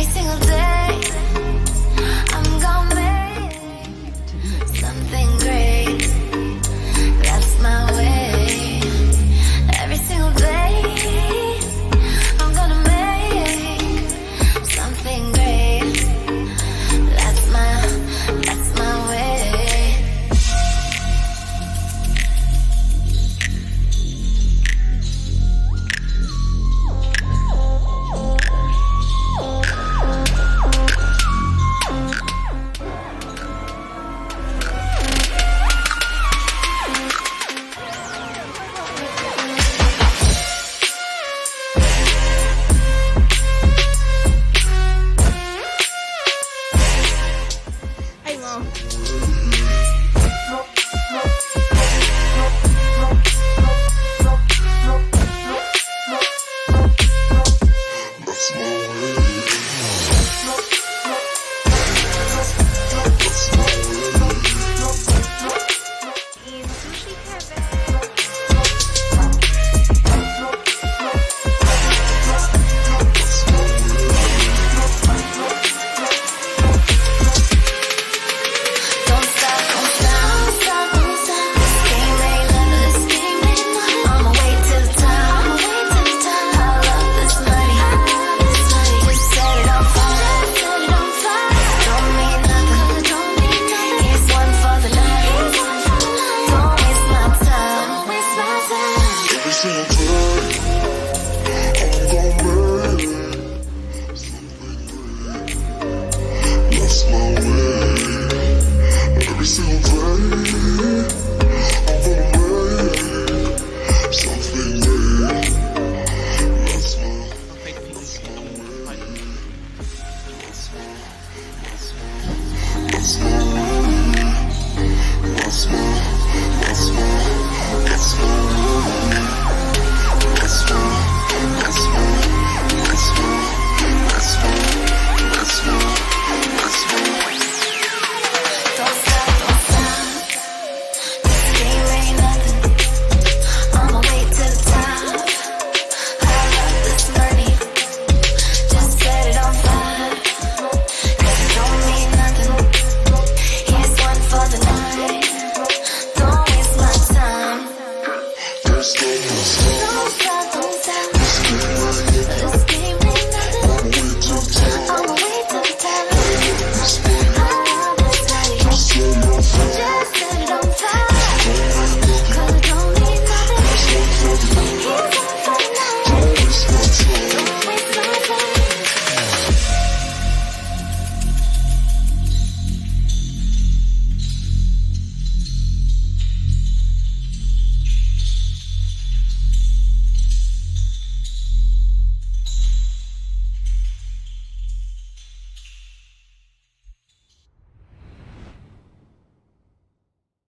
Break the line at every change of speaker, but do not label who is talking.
Every single day, I'm gonna make something great. That's my way. Every single day, I'm gonna make something great. That's my way.
Ay mo. In sushi heaven.
Don't stop, don't stop, don't stop. This game ain't level, this game ain't mine. I'ma wait till the time, I love this money, Just set it on fire, Don't mean nothing, Here's one for the night. Don't waste my time,
Every single day, I'm gonna make something great. That's my way. Every single day,